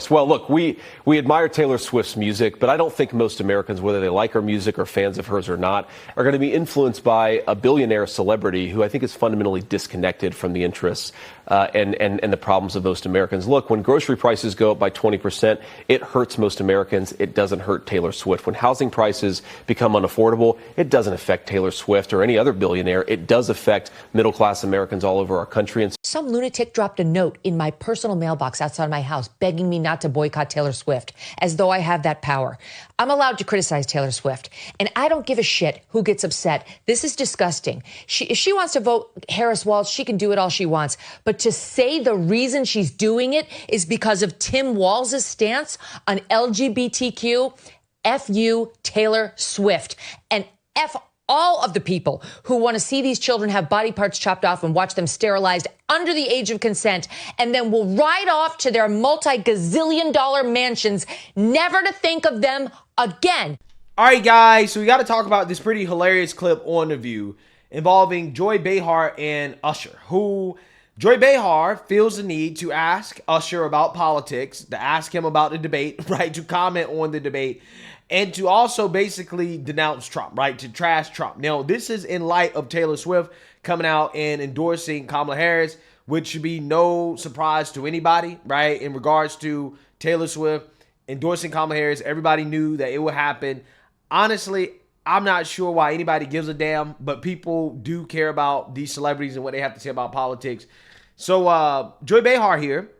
course. Well, look, we admire Taylor Swift's music, but I don't think most Americans, whether they like her music or fans of hers or not, are going to be influenced by a billionaire celebrity who I think is fundamentally disconnected from the interests and the problems of most Americans. Look, when grocery prices go up by 20%, it hurts most Americans. It doesn't hurt Taylor Swift. When housing prices become unaffordable, it doesn't affect Taylor Swift or any other billionaire. It does affect middle-class Americans all over our country. And some lunatic dropped a note in my personal mailbox outside my house begging me not to boycott Taylor Swift, as though I have that power. I'm allowed to criticize Taylor Swift, and I don't give a shit who gets upset. This is disgusting. If she wants to vote Harris Walz, she can do it all she wants. But to say the reason she's doing it is because of Tim Walz's stance on LGBTQ, F you, Taylor Swift, and F all of the people who want to see these children have body parts chopped off and watch them sterilized under the age of consent, and then will ride off to their multi-gazillion-dollar mansions, never to think of them again. All right, guys, so we got to talk about this pretty hilarious clip on The View involving Joy Behar and Usher, who Joy Behar feels the need to ask Usher about politics, to ask him about the debate, right, to comment on the debate, and to also basically denounce Trump, right, to trash Trump. Now, this is in light of Taylor Swift coming out and endorsing Kamala Harris, which should be no surprise to anybody, right, in regards to Taylor Swift endorsing Kamala Harris. Everybody knew that it would happen. Honestly, I'm not sure why anybody gives a damn, but people do care about these celebrities and what they have to say about politics. So Joy Behar here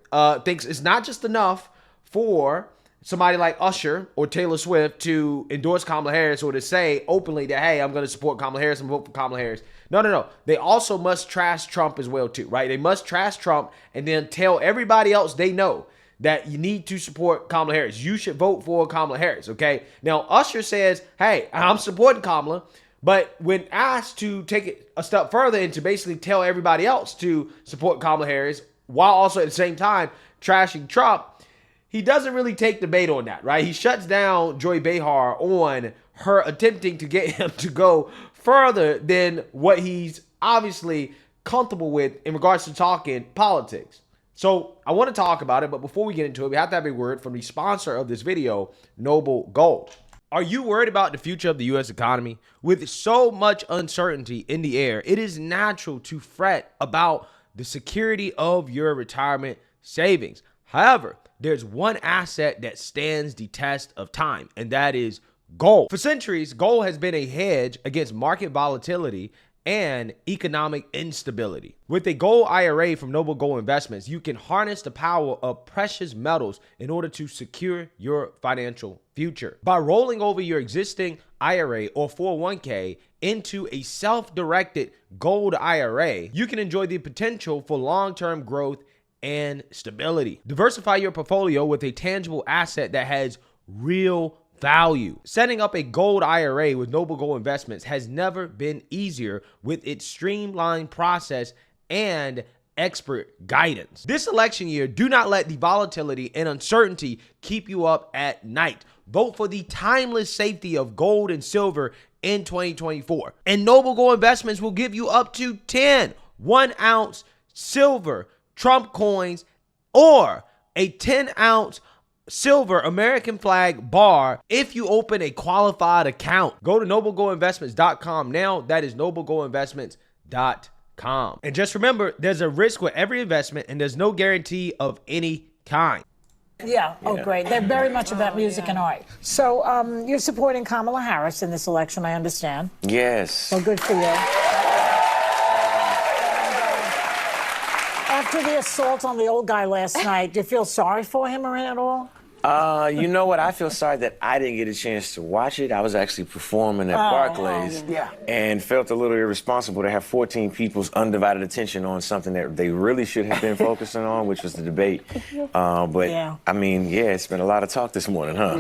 thinks it's not just enough for somebody like Usher or Taylor Swift to endorse Kamala Harris or to say openly that, hey, I'm going to support Kamala Harris and vote for Kamala Harris. No. They also must trash Trump as well, too, right? They must trash Trump and then tell everybody else they know that you need to support Kamala Harris. You should vote for Kamala Harris, okay? Now, Usher says, hey, I'm supporting Kamala, but when asked to take it a step further and to basically tell everybody else to support Kamala Harris while also at the same time trashing Trump, he doesn't really take the bait on that, right? He shuts down Joy Behar on her attempting to get him to go further than what he's obviously comfortable with in regards to talking politics. So I want to talk about it, but before we get into it, we have to have a word from the sponsor of this video, Noble Gold. Are you worried about the future of the U.S. economy? With so much uncertainty in the air, it is natural to fret about the security of your retirement savings. However, there's one asset that stands the test of time, and that is gold. For centuries, gold has been a hedge against market volatility and economic instability. With a gold IRA from Noble Gold Investments, you can harness the power of precious metals in order to secure your financial future. By rolling over your existing IRA or 401k into a self-directed gold IRA, you can enjoy the potential for long-term growth and stability. Diversify your portfolio with a tangible asset that has real value. Setting up a gold IRA with Noble Gold Investments has never been easier with its streamlined process and expert guidance. This election year, do not let the volatility and uncertainty keep you up at night. Vote for the timeless safety of gold and silver in 2024. And Noble Gold Investments will give you up to 10 1-ounce silver Trump coins or a 10-ounce silver American flag bar if you open a qualified account. Go to noblegoldinvestments.com now. That is noblegoldinvestments.com. And just remember, there's a risk with every investment and there's no guarantee of any kind. Yeah. Oh, great. They're very much about music and art. So you're supporting Kamala Harris in this election, I understand. Yes. Well, good for you. After the assault on the old guy last night, do you feel sorry for him or at all? You know what? I feel sorry that I didn't get a chance to watch it. I was actually performing at Barclays and felt a little irresponsible to have 14 people's undivided attention on something that they really should have been focusing on, which was the debate. I mean, it's been a lot of talk this morning, huh?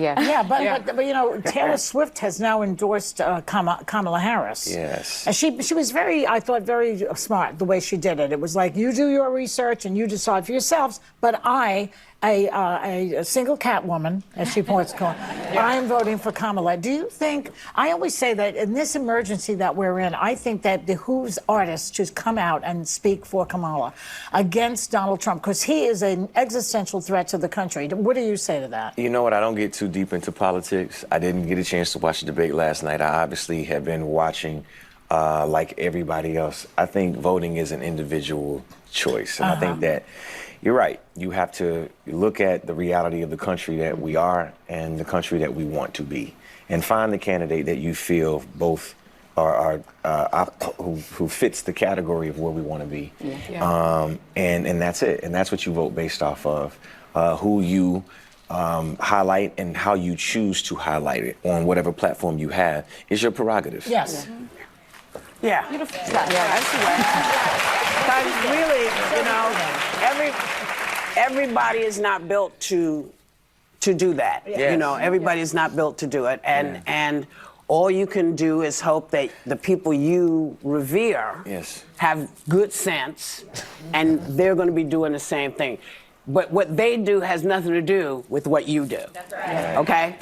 But you know, Taylor Swift has now endorsed Kamala Harris. Yes. And she was very, I thought, very smart the way she did it. It was like, you do your research and you decide for yourselves, but I a single cat woman, as she points to, I am voting for Kamala. Do you think, I always say that in this emergency that we're in, I think that behooves artists to come out and speak for Kamala against Donald Trump, because he is an existential threat to the country. What do you say to that? You know what? I don't get too deep into politics. I didn't get a chance to watch the debate last night. I obviously have been watching like everybody else. I think voting is an individual choice. And I think that you're right. You have to look at the reality of the country that we are and the country that we want to be, and find the candidate that you feel both are who fits the category of where we want to be. And that's it. And that's what you vote based off of, who you highlight and how you choose to highlight it on whatever platform you have is your prerogative. Yes. Yeah. Beautiful. That's the way. Because really, you know, everybody is not built to do that. Yes. You know, everybody is not built to do it, and all you can do is hope that the people you revere have good sense, and they're going to be doing the same thing. But what they do has nothing to do with what you do. That's right. Okay?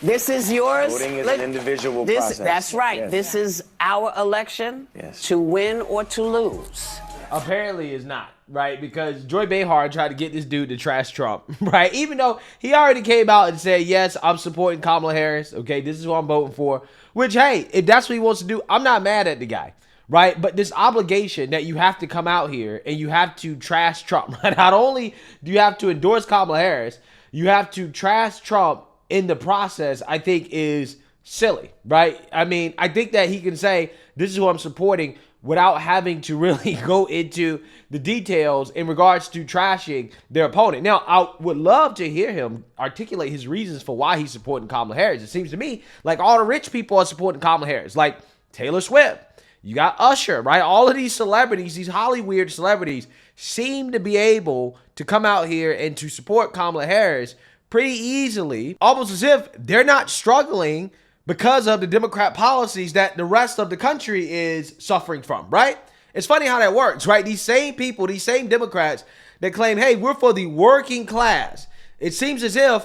This is yours. Voting is an individual process. That's right. Yes. This is our election to win or to lose. Apparently it's not, right? Because Joy Behar tried to get this dude to trash Trump, right? Even though he already came out and said, yes, I'm supporting Kamala Harris. Okay, this is who I'm voting for. Which, hey, if that's what he wants to do, I'm not mad at the guy. Right? But this obligation that you have to come out here and you have to trash Trump. Not only do you have to endorse Kamala Harris, you have to trash Trump in the process, I think is silly, right? I mean, I think that he can say, this is who I'm supporting without having to really go into the details in regards to trashing their opponent. Now, I would love to hear him articulate his reasons for why he's supporting Kamala Harris. It seems to me like all the rich people are supporting Kamala Harris, like Taylor Swift. You got Usher, right? All of these celebrities, these Hollywood celebrities, seem to be able to come out here and to support Kamala Harris pretty easily, almost as if they're not struggling because of the Democrat policies that the rest of the country is suffering from, right? It's funny how that works, right? These same people, these same Democrats that claim, hey, we're for the working class. It seems as if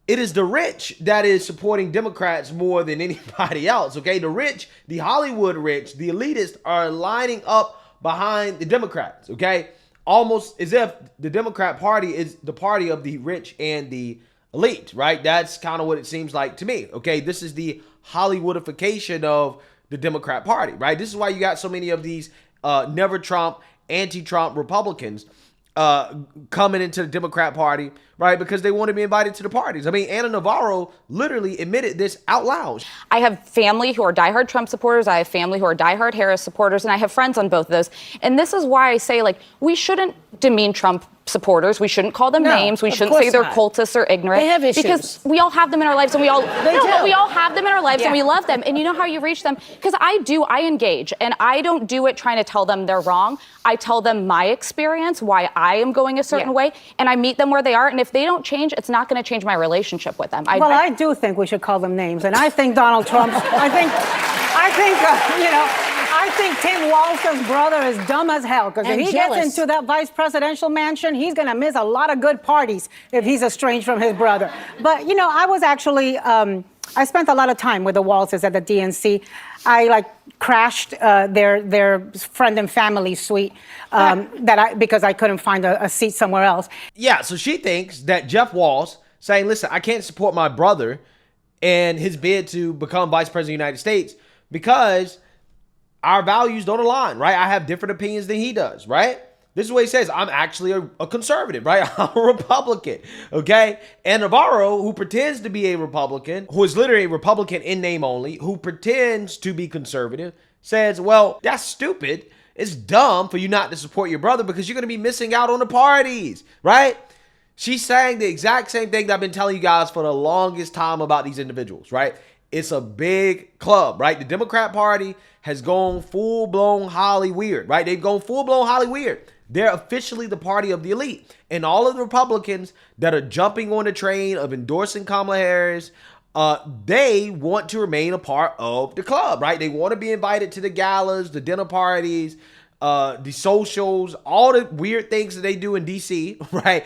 it is the rich that is supporting Democrats more than anybody else, okay? The rich, the Hollywood rich, the elitists are lining up behind the Democrats, okay? Almost as if the Democrat Party is the party of the rich and the elite, right? That's kind of what it seems like to me, okay? This is the Hollywoodification of the Democrat Party, right? This is why you got so many of these never Trump, anti-Trump Republicans coming into the Democrat Party, right? Because they want to be invited to the parties. I mean, Anna Navarro literally admitted this out loud. I have family who are diehard Trump supporters. I have family who are diehard Harris supporters, and I have friends on both of those. And this is why I say, like, we shouldn't demean Trump supporters. We shouldn't call them names. We shouldn't say they're cultists or ignorant. They have issues. Because we all have them in our lives, and we all but we all have them in our lives, and we love them. And you know how you reach them? Because I engage, and I don't do it trying to tell them they're wrong. I tell them my experience, why I am going a certain way, and I meet them where they are. And if they don't change, it's not going to change my relationship with them. I do think we should call them names, and I think Donald Trump's. I think Tim Walz's brother is dumb as hell, because if he gets into that vice presidential mansion, he's going to miss a lot of good parties if he's estranged from his brother. But, you know, I was actually, I spent a lot of time with the Walzes at the DNC. I crashed their friend and family suite because I couldn't find a seat somewhere else. Yeah, so she thinks that Jeff Walz saying, listen, I can't support my brother and his bid to become vice president of the United States because our values don't align, right? I have different opinions than he does, right? This is what he says. I'm actually a conservative, right? I'm a Republican, okay? And Navarro, who pretends to be a Republican, who is literally a Republican in name only, who pretends to be conservative, says, well, that's stupid. It's dumb for you not to support your brother because you're going to be missing out on the parties, right? She's saying the exact same thing that I've been telling you guys for the longest time about these individuals, right? It's a big club, right? The Democrat Party has gone full-blown Hollyweird, right? They've gone full-blown Hollyweird. They're officially the party of the elite. And all of the Republicans that are jumping on the train of endorsing Kamala Harris, they want to remain a part of the club, right? They want to be invited to the galas, the dinner parties, the socials, all the weird things that they do in DC, right?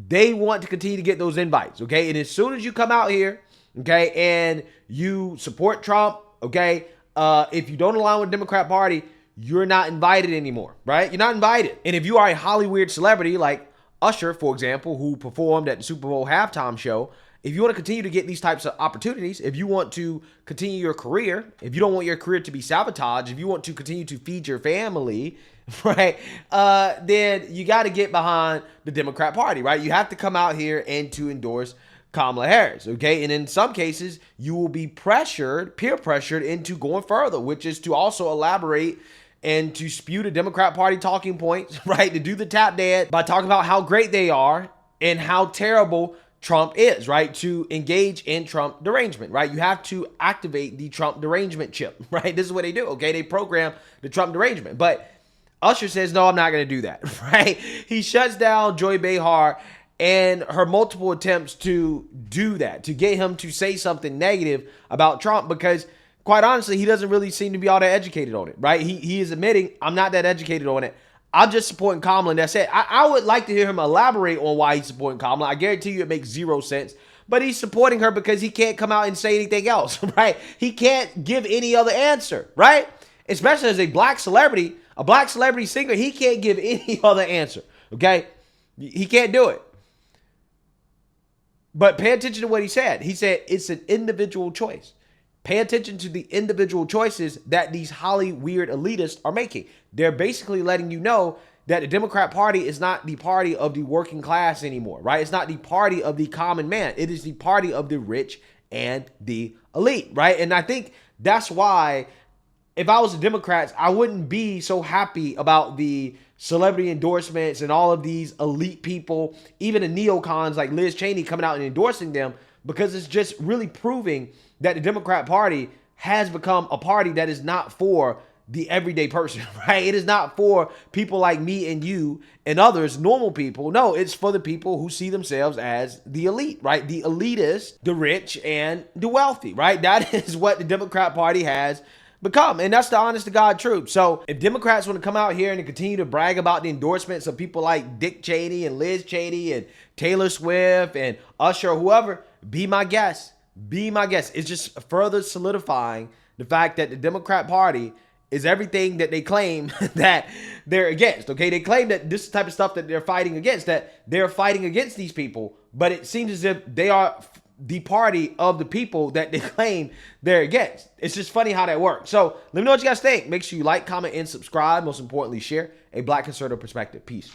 They want to continue to get those invites, okay? And as soon as you come out here, okay, and you support Trump, okay, if you don't align with the Democrat Party, you're not invited anymore, right? You're not invited. And if you are a Hollywood celebrity like Usher, for example, who performed at the Super Bowl halftime show, if you want to continue to get these types of opportunities, if you want to continue your career, if you don't want your career to be sabotaged, if you want to continue to feed your family, right, then you got to get behind the Democrat Party, right? You have to come out here and to endorse Kamala Harris, okay? And in some cases, you will be pressured, peer pressured into going further, which is to also elaborate and to spew the Democrat Party talking points, right? To do the tap dance by talking about how great they are and how terrible Trump is, right? To engage in Trump derangement, right? You have to activate the Trump derangement chip, right? This is what they do, okay? They program the Trump derangement. But Usher says, no, I'm not going to do that, right? He shuts down Joy Behar and her multiple attempts to do that, to get him to say something negative about Trump, because quite honestly, he doesn't really seem to be all that educated on it, right? He is admitting, I'm not that educated on it. I'm just supporting Kamala, and that's it. I would like to hear him elaborate on why he's supporting Kamala. I guarantee you it makes zero sense. But he's supporting her because he can't come out and say anything else, right? He can't give any other answer, right? Especially as a black celebrity singer, he can't give any other answer, okay? He can't do it. But pay attention to what he said. He said it's an individual choice. Pay attention to the individual choices that these Hollywood elitists are making. They're basically letting you know that the Democrat Party is not the party of the working class anymore, right? It's not the party of the common man. It is the party of the rich and the elite, right? And I think that's why if I was the Democrats, I wouldn't be so happy about the celebrity endorsements and all of these elite people, even the neocons like Liz Cheney coming out and endorsing them, because it's just really proving that the Democrat Party has become a party that is not for the everyday person, right? It is not for people like me and you and others, normal people. No, it's for the people who see themselves as the elite, right? The elitists, the rich, and the wealthy, right? That is what the Democrat Party has become. And that's the honest to God truth. So if Democrats want to come out here and continue to brag about the endorsements of people like Dick Cheney and Liz Cheney and Taylor Swift and Usher or whoever, be my guest. Be my guest. It's just further solidifying the fact that the Democrat Party is everything that they claim that they're against. Okay, they claim that this type of stuff that they're fighting against, that they're fighting against these people, but it seems as if they are the party of the people that they claim they're against. It's just funny how that works. So let me know what you guys think. Make sure you like, comment, and subscribe. Most importantly, share a Black conservative perspective. Peace.